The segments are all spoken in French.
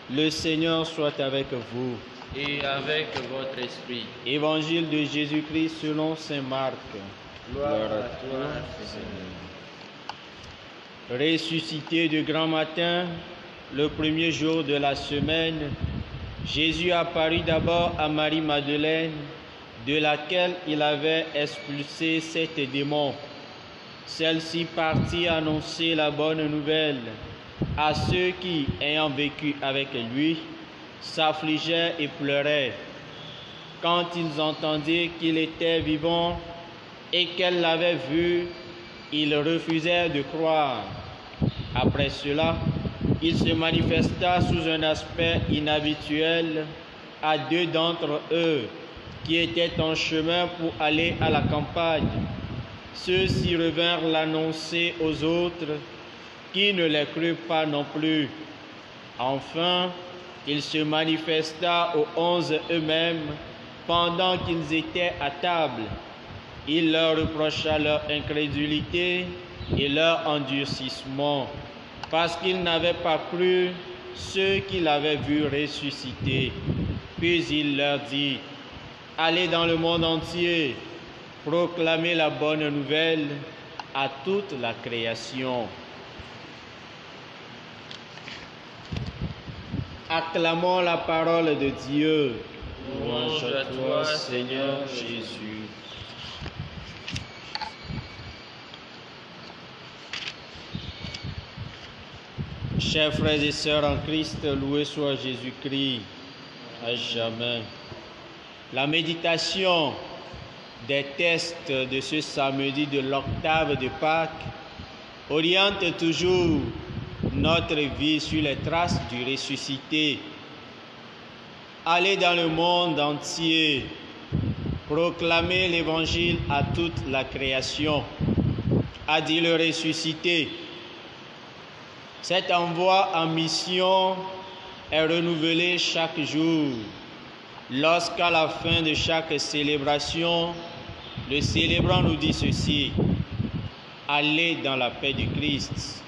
Le Seigneur soit avec vous. Et avec votre esprit. Évangile de Jésus-Christ selon saint Marc. Gloire à toi, Seigneur. Ressuscité de grand matin, le premier jour de la semaine, Jésus apparut d'abord à Marie-Madeleine, de laquelle il avait expulsé 7 démons. Celle-ci partit annoncer la bonne nouvelle à ceux qui, ayant vécu avec lui, s'affligeaient et pleuraient. Quand ils entendirent qu'il était vivant et qu'elle l'avait vu, ils refusèrent de croire. Après cela, il se manifesta sous un aspect inhabituel à 2 d'entre eux qui étaient en chemin pour aller à la campagne. Ceux-ci revinrent l'annoncer aux autres, qui ne les crurent pas non plus. Enfin, il se manifesta aux 11 eux-mêmes pendant qu'ils étaient à table. Il leur reprocha leur incrédulité et leur endurcissement, parce qu'ils n'avaient pas cru ceux qui l'avaient vu ressusciter. Puis il leur dit: allez dans le monde entier, proclamez la bonne nouvelle à toute la création. Acclamons la parole de Dieu. Louange à toi, Seigneur Jésus. Chers frères et sœurs en Christ, loué soit Jésus-Christ à jamais. La méditation des textes de ce samedi de l'octave de Pâques oriente toujours notre vie sur les traces du ressuscité. Allez dans le monde entier, proclamer l'évangile à toute la création, a dit le ressuscité. Cet envoi en mission est renouvelé chaque jour, lorsqu'à la fin de chaque célébration, le célébrant nous dit ceci: allez dans la paix du Christ.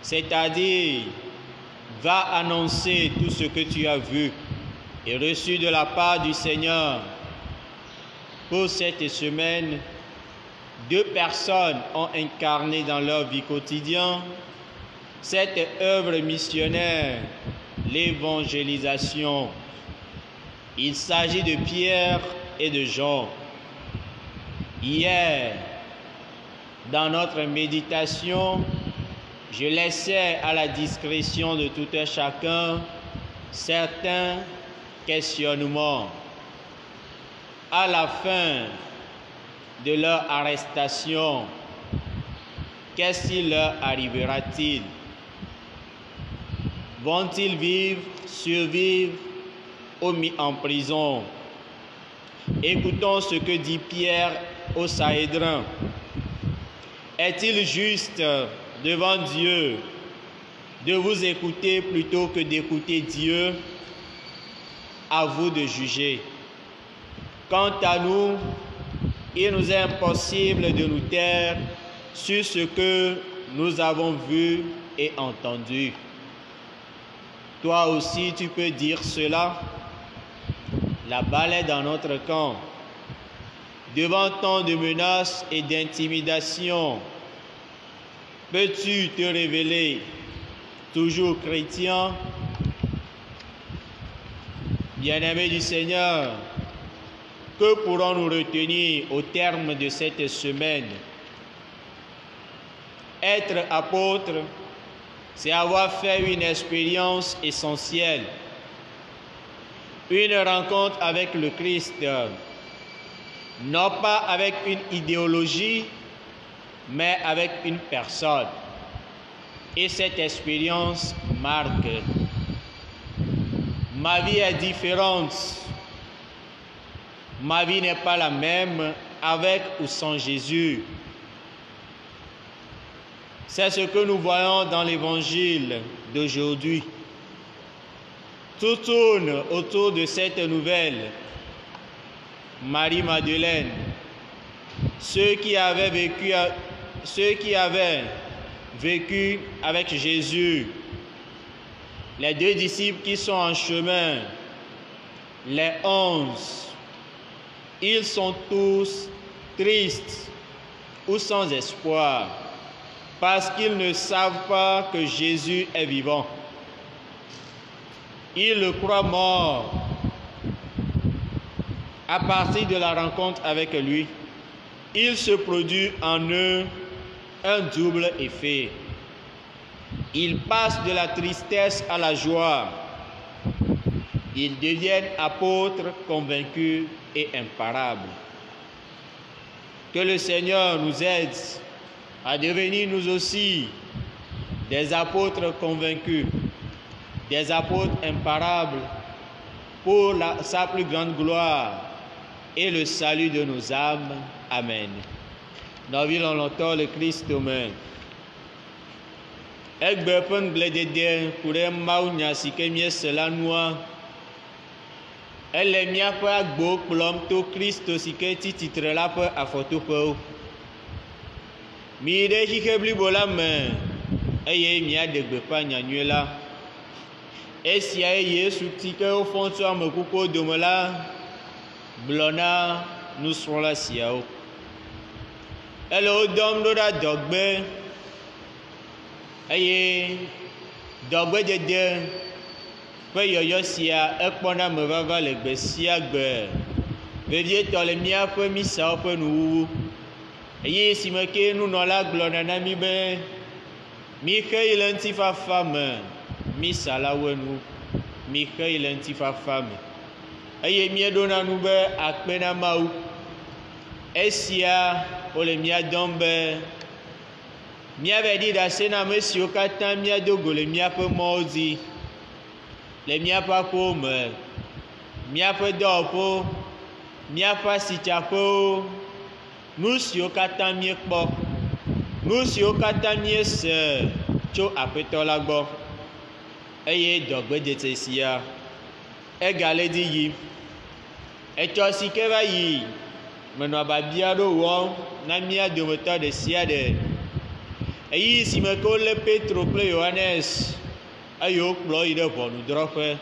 C'est-à-dire, va annoncer tout ce que tu as vu et reçu de la part du Seigneur. Pour cette semaine, 2 personnes ont incarné dans leur vie quotidienne cette œuvre missionnaire, l'évangélisation. Il s'agit de Pierre et de Jean. Hier, dans notre méditation, je laissais à la discrétion de tout un chacun certains questionnements. À la fin de leur arrestation, qu'est-ce qui leur arrivera-t-il? Vont-ils vivre, survivre ou mis en prison? Écoutons ce que dit Pierre au Sanhédrin. Est-il juste devant Dieu de vous écouter plutôt que d'écouter Dieu? À vous de juger. Quant à nous, il nous est impossible de nous taire sur ce que nous avons vu et entendu. Toi aussi, tu peux dire cela. La balle est dans notre camp. Devant tant de menaces et d'intimidations, peux-tu te révéler toujours chrétien? Bien-aimés du Seigneur, que pourrons-nous retenir au terme de cette semaine? Être apôtre, c'est avoir fait une expérience essentielle, une rencontre avec le Christ, non pas avec une idéologie, mais avec une personne. Et cette expérience marque. Ma vie est différente. Ma vie n'est pas la même avec ou sans Jésus. C'est ce que nous voyons dans l'évangile d'aujourd'hui. Tout tourne autour de cette nouvelle. Marie-Madeleine, ceux qui avaient vécu avec Jésus, les 2 disciples qui sont en chemin, les 11, ils sont tous tristes ou sans espoir parce qu'ils ne savent pas que Jésus est vivant. Ils le croient mort à partir de la rencontre avec lui. Il se produit en eux un double effet. Ils passent de la tristesse à la joie. Ils deviennent apôtres convaincus et imparables. Que le Seigneur nous aide à devenir nous aussi des apôtres convaincus, des apôtres imparables pour sa plus grande gloire et le salut de nos âmes. Amen. Nous vivons longtemps le Christ humain. Egbe pen gledede kure maunya sikemie selanua. Elle mia pe agbo kplɔm to Kristo si ke titre la ƒe afɔtoƒewo. Mi ɖe xixe blibo la me eye miaɖe gbeƒã nyanyui la. Esiae Yesu si ke wofɔ tso ame kukuwo dome la gblɔ na nusrɔ̃la siawo. Ele wo dɔm ɖo ɖa dɔgbe eye dɔgbedede ƒe yɔyɔ sia ekpɔna me vava le gbe sia gbe. Vevietɔ le míaƒe misawo ƒe nuwuwu. Eye si me ke nunɔla gblɔna na mí be mi xe yi le ŋutifafa me, misa la woe nu, mi xe yi le ŋutifafa me. Eye míeɖona nu be akpe na Mawu. Esia wole mía dɔm be míava ɖi ɖase na ame siwo katã míado go le míaƒe mɔwo dzi, le míaƒe aƒewo me, míaƒe dɔwɔƒewo, míaƒe asitsaƒewo, nu siwo katã míekpɔ, nu siwo katã míese tso Aƒetɔ la gbɔ. Eye dɔgbedzese sia egale dzi yim. Etsɔ si ke va yi menɔ babia ɖo wɔm na mía dometɔ ɖe sia ɖe. Eyi si me ke wolé Petro kple Yohanes eye wokplɔ yi ɖe ʋɔnudrɔ̃ƒe.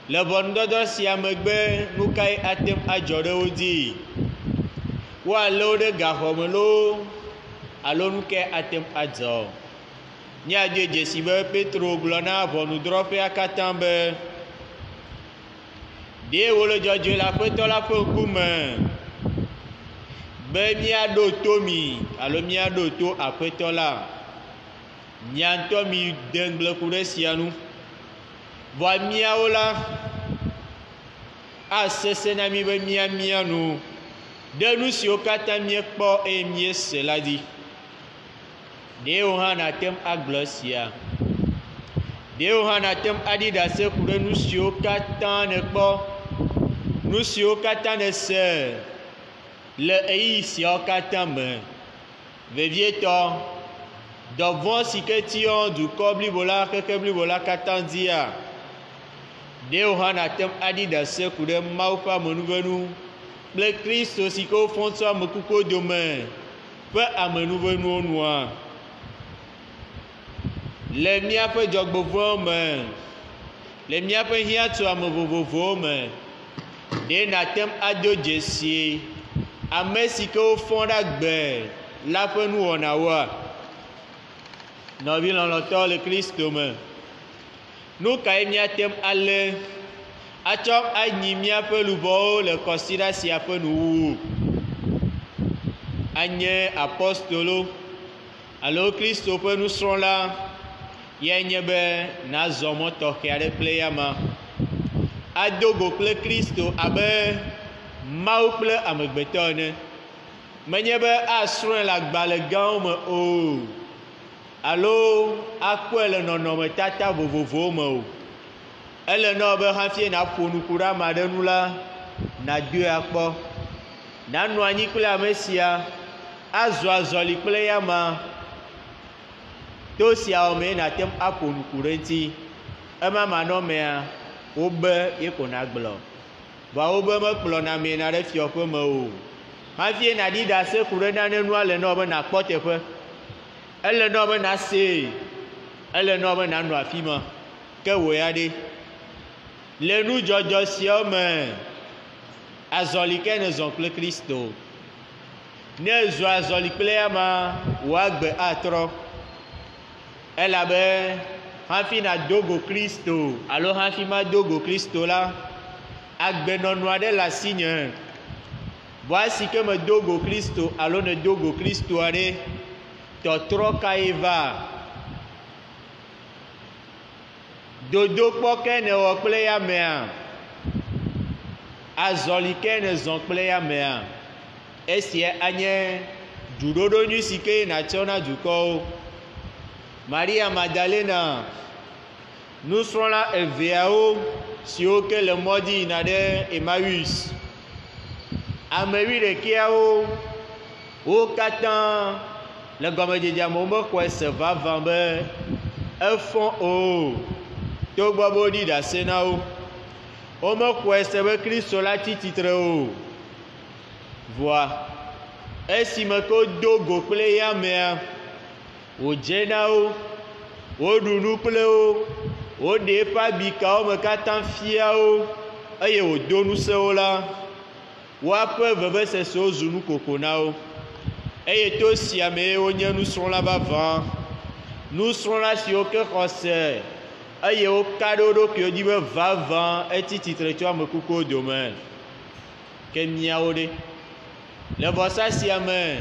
Le ʋɔnudɔdrɔ̃ sia megbe, nu kae atem adzɔ ɖe wo dzi? Woalé wo ɖe gaxɔ me loo alo nu kae atem adzɔ? Míadoe dzesi be Petro gblɔ na ʋɔnudrɔ̃ƒea katã be ɖe wole dzɔdzɔe le Aƒetɔ la ƒe ŋkume be míaɖo to mi alo míaɖo to Aƒetɔ la. Mia ŋutɔ mi de ŋgbleku ɖe sia nu. Vɔa míawo la asese na mí be míamia nu ɖe nu siwo katã míekpɔ eye míese la dzi. Ɖewo hã natem agblɔ esia. Ɖewo hã natem aɖi ɖase ku ɖe nu siwo katã nekpɔ, nu siwo katã nese le eyi siawo katã me. Vevietɔ, dɔvɔ̃ si ke tiyɔ dukɔ blibo la, xexe blibo la katã dzia, ɖewo hã natem aɖi ɖase ku ɖe Mawu ƒe amenuvenu kple Kristo si ke wofɔ tso ame kukuwo dome ƒe amenuvenuwo nua. Le míaƒe dzɔgbevɔ̃wo me, le míaƒe hiãtso ame vovovowo me, ɖe natem ado dzesi ame si ke wofɔ ɖe agbe la ƒe nuwɔnawoa. Nɔvi lɔlɔ̃tɔwo le Kristo me, nu kae míatem alé atsɔ anyi míaƒe luʋɔwo le kɔsiɖa sia ƒe nuwuwu? Anye apɔstolo alo Kristo ƒe nusrɔ̃la yae nye be nazɔ mɔ tɔxɛ aɖe kple yama, ado go kple Kristo abe Mawu kple amegbetɔ ene. Menye be asrɔ̃e le agbalẽ gãwo me o alo akpɔe le nɔnɔmetata vovovowo me o. Ele na be hafi naƒo nuku ɖe ame aɖe nu la, nadoe akpɔ. Nanɔ anyi kple ame sia, azɔ azɔli kple yama. To siawo me natem aƒo nuku ɖe ŋuti. Ema manɔmea, wobe ye ko nagblɔ. Vɔa wobe mekplɔna amena ɖe fiɔƒe me o. Hafi naɖi ɖase ku ɖe nane nua le na be nakpɔ teƒe. ele nɔ be na se, ele nɔ be na nɔ afi ma, ke wò ya ɖe. Le nudzɔdzɔ siawo me, azɔli ke ne zɔ kple Kristo. Ne zɔ azɔli kple ya ma, wò agbe atrɔ. Elabe hafi na dogo Kristo alo hafi ma dogo Kristo la, agbenɔnɔ aɖe le asi nye. Bɔ esi ke me dogo Kristo alo ne dogo Kristo aɖe, tɔtrɔ ka ye va. Dodo kpɔ ke ne wɔ kple ya mea, azɔli ke ne zɔ kple ya mea, esia anye ɖuɖoɖo nyui si ke natsɔ na dukɔwo. Maria Magdalena, nusrɔ̃la eveawo siwo ke le mɔdzi yina ɖe Emmaus. Ame 11 wo katã le gɔmedzedzea me womexɔe se vavã be efɔ o, togbɔ be woɖi ɖase na wo. Womexɔe se be Kristo la tsi tsitre o. Voa esime ke wodo go kple ya mea, wòdze na wo, woɖu nu kple wo, woɖe eƒe abikawo me katã fia wo, eye wòdo ŋusẽ wo la, woaƒe vevesesewo zu nu koko na wo. Eye to sia me wonye nusrɔ̃la vavã, nusrɔ̃la siwo ke xɔ se, eye woka ɖe wo ɖokuiwo dzi be vavã etsi tsitre tso ame kukuwo dome. Ke míawo ɖe, le vɔsa sia me,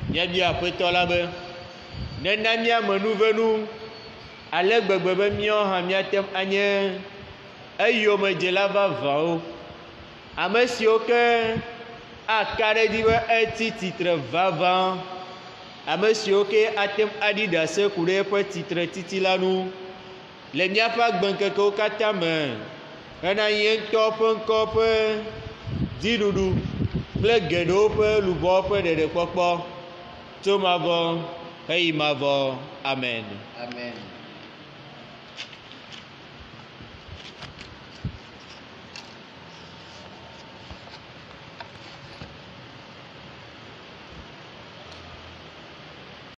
míabia Aƒetɔ la be, nena míame nuvenu, ale gbegbe be míawo hã míate anye eyomedzela vavãwo, ame siwo ke aka ɖe dzi be etsi tsitre vavã, ame siwo ke ate aɖi ɖase ku ɖe eƒe tsitre titi la nu, le míaƒe agbeŋkekewo katã me, hena ye ŋutɔ ƒe ŋkɔ ƒe dziɖuɖu kple geɖewo ƒe luʋɔwo ƒe ɖeɖekpɔkpɔ, tso mavɔ heyi mavɔ. Amen. Amen.